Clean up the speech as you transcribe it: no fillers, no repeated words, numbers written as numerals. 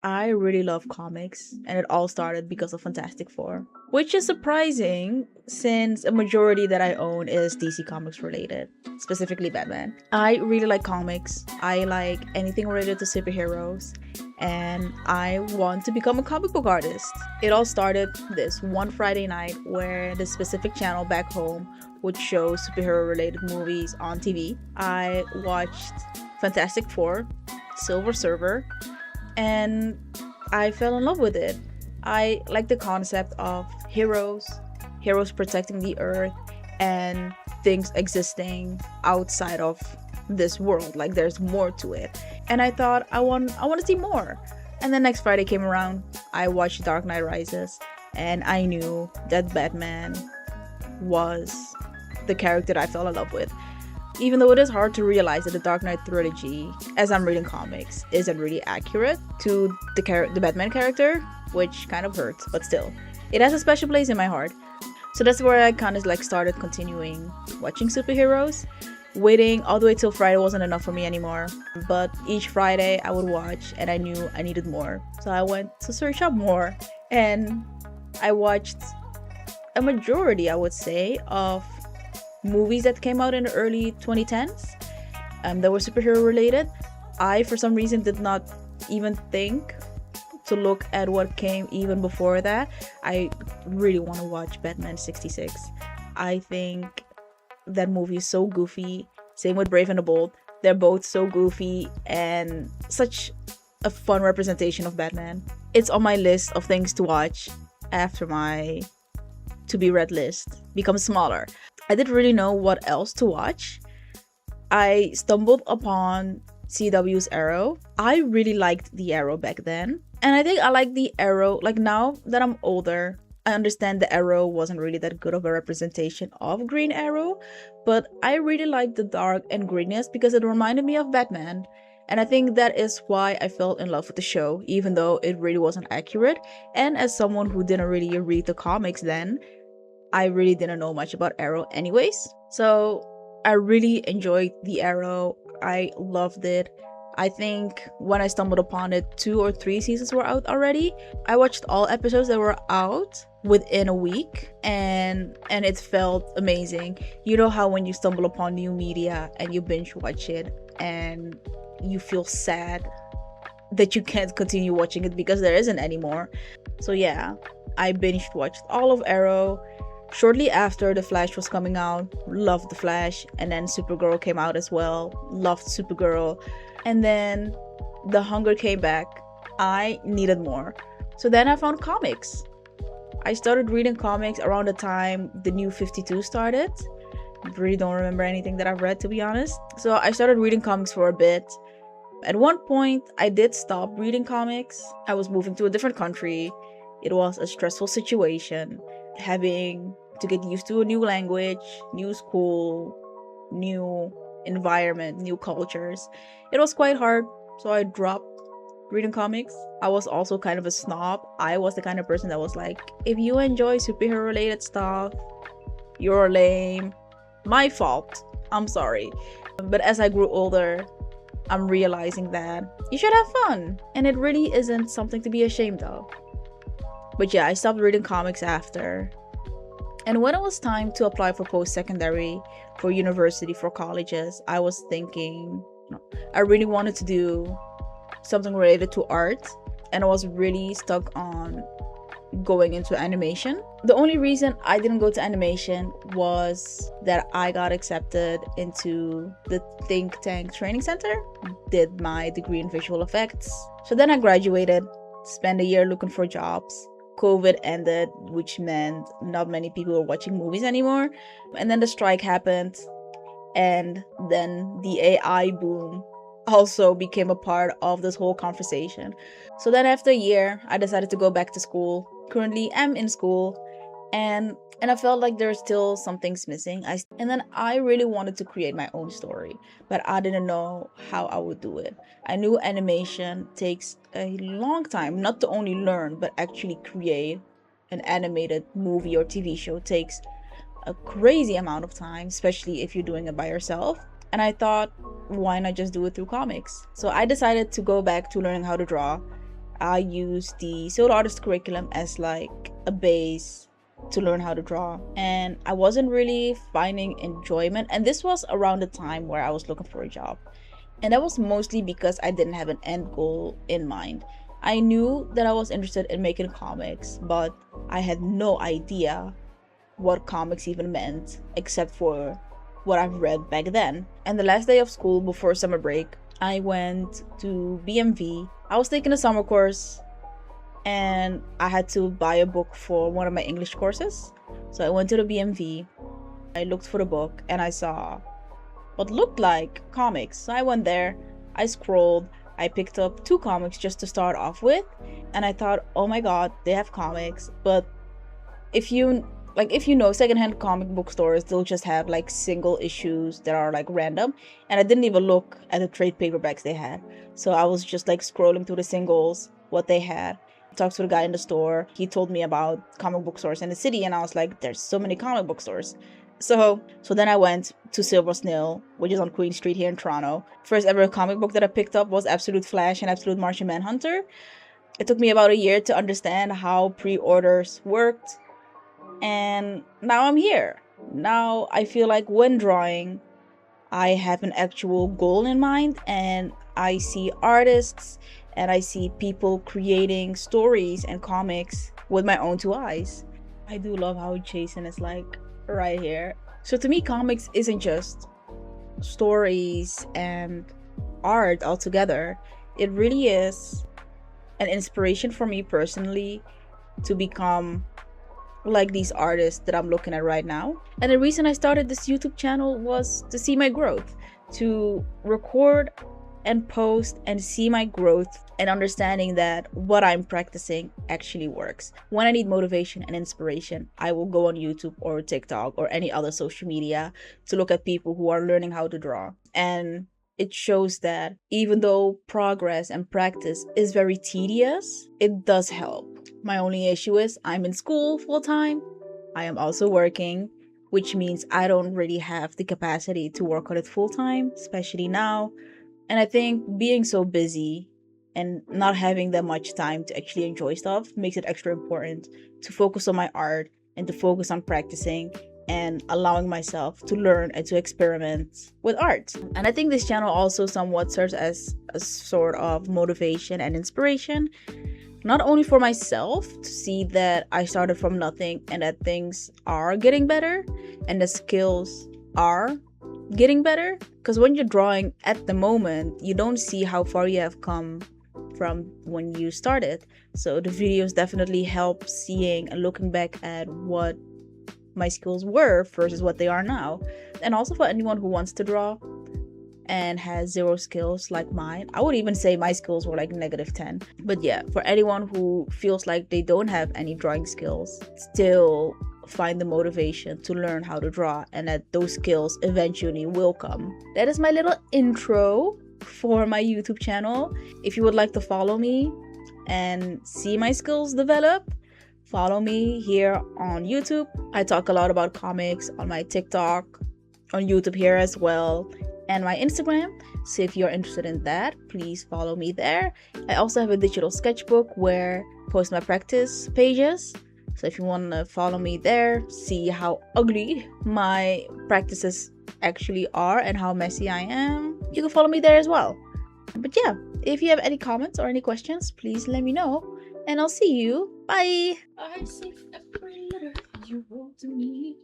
I really love comics, and it all started because of Fantastic Four, which is surprising since a majority that I own is DC Comics related, specifically Batman. I really like comics, I like anything related to superheroes, and I want to become a comic book artist. It all started this one Friday night where the specific channel back home would show superhero related movies on TV. I watched Fantastic Four, Silver Surfer, and I fell in love with it. I like the concept of heroes protecting the earth, and things existing outside of this world. Like there's more to it. And I thought I want to see more. And then next Friday came around, I watched Dark Knight Rises, and I knew that Batman was the character that I fell in love with. Even though it is hard to realize that the Dark Knight trilogy, as I'm reading comics, isn't really accurate to the Batman character, which kind of hurts, but still, it has a special place in my heart. So that's where I kind of like started continuing watching superheroes. Waiting all the way till Friday wasn't enough for me anymore, but each Friday I would watch, and I knew I needed more. So I went to search up more, and I watched a majority, I would say, of movies that came out in the early 2010s that were superhero related. I, for some reason, did not even think to look at what came even before that. I really want to watch Batman 66. I think that movie is so goofy. Same with Brave and the Bold. They're both so goofy and such a fun representation of Batman. It's on my list of things to watch after my to be read list becomes smaller. I didn't really know what else to watch. I stumbled upon CW's Arrow. I really liked the Arrow back then. And I think I like the Arrow, like now that I'm older, I understand the Arrow wasn't really that good of a representation of Green Arrow, but I really liked the dark and greenness because it reminded me of Batman. And I think that is why I fell in love with the show, even though it really wasn't accurate. And as someone who didn't really read the comics then, I really didn't know much about Arrow anyways. So I really enjoyed the Arrow. I loved it. I think when I stumbled upon it, 2 or 3 seasons were out already. I watched all episodes that were out within a week, and it felt amazing. You know how when you stumble upon new media and you binge watch it and you feel sad that you can't continue watching it because there isn't anymore. So yeah, I binge watched all of Arrow. Shortly after The Flash was coming out, loved The Flash, and then Supergirl came out as well, loved Supergirl. And then The Hunger came back. I needed more. So then I found comics. I started reading comics around the time the New 52 started. Really don't remember anything that I've read, to be honest. So I started reading comics for a bit. At one point, I did stop reading comics. I was moving to a different country. It was a stressful situation. Having to get used to a new language, new school, new environment, new cultures. It was quite hard, so I dropped reading comics. I was also kind of a snob. I was the kind of person that was like, if you enjoy superhero related stuff, you're lame. My fault. I'm sorry. But as I grew older, I'm realizing that you should have fun, and it really isn't something to be ashamed of. But yeah, I stopped reading comics after. And when it was time to apply for post-secondary, for university, for colleges, I was thinking, I really wanted to do something related to art, and I was really stuck on going into animation. The only reason I didn't go to animation was that I got accepted into the Think Tank Training Center, did my degree in visual effects. So then I graduated, spent a year looking for jobs. COVID ended, which meant not many people were watching movies anymore. And then the strike happened, and then the AI boom also became a part of this whole conversation. So then after a year, I decided to go back to school. Currently, I'm in school, and I felt like there's still some things missing. And then I really wanted to create my own story, but I didn't know how I would do it. I knew animation takes a long time, not to only learn, but actually create an animated movie or TV show takes a crazy amount of time, especially if you're doing it by yourself. And I thought, why not just do it through comics? So I decided to go back to learning how to draw. I used the solo artist curriculum as like a base to learn how to draw, and I wasn't really finding enjoyment. And this was around the time where I was looking for a job, and that was mostly because I didn't have an end goal in mind. I knew that I was interested in making comics, but I had no idea what comics even meant, except for what I've read back then. And the last day of school before summer break, I went to BMV. I was taking a summer course and I had to buy a book for one of my English courses. So I went to the BMV, I looked for the book, and I saw what looked like comics. So I went there, I scrolled, I picked up 2 comics just to start off with, and I thought, oh my god, they have comics. But if you know secondhand comic book stores, they'll just have like single issues that are like random, and I didn't even look at the trade paperbacks they had. So I was just like scrolling through the singles, what they had. Talked to the guy in the store. He told me about comic book stores in the city, and I was like, there's so many comic book stores. So then I went to Silver Snail, which is on Queen Street here in Toronto. First ever comic book that I picked up was Absolute Flash and Absolute Martian Manhunter. It took me about a year to understand how pre-orders worked, and now I'm here. Now I feel like when drawing, I have an actual goal in mind, and I see artists and I see people creating stories and comics with my own 2 eyes. I do love how Jason is like right here. So to me, comics isn't just stories and art altogether. It really is an inspiration for me personally to become like these artists that I'm looking at right now. And the reason I started this YouTube channel was to see my growth, to record and post and see my growth, and understanding that what I'm practicing actually works. When I need motivation and inspiration, I will go on YouTube or TikTok or any other social media to look at people who are learning how to draw. And it shows that even though progress and practice is very tedious, it does help. My only issue is I'm in school full time. I am also working, which means I don't really have the capacity to work on it full time, especially now. And I think being so busy and not having that much time to actually enjoy stuff makes it extra important to focus on my art and to focus on practicing and allowing myself to learn and to experiment with art. And I think this channel also somewhat serves as a sort of motivation and inspiration, not only for myself to see that I started from nothing and that things are getting better and the skills are getting better, because when you're drawing at the moment, you don't see how far you have come from when you started. So the videos definitely help seeing and looking back at what my skills were versus what they are now. And also for anyone who wants to draw and has 0 skills like mine, I would even say my skills were like -10. But yeah, for anyone who feels like they don't have any drawing skills, still find the motivation to learn how to draw, and that those skills eventually will come. That is my little intro for my YouTube channel. If you would like to follow me and see my skills develop, follow me here on YouTube. I talk a lot about comics on my TikTok, on YouTube here as well, and my Instagram. So if you're interested in that, please follow me there. I also have a digital sketchbook where I post my practice pages. So if you want to follow me there, see how ugly my practices actually are and how messy I am, you can follow me there as well. But yeah, if you have any comments or any questions, please let me know, and I'll see you. Bye! I see every letter you wrote to me.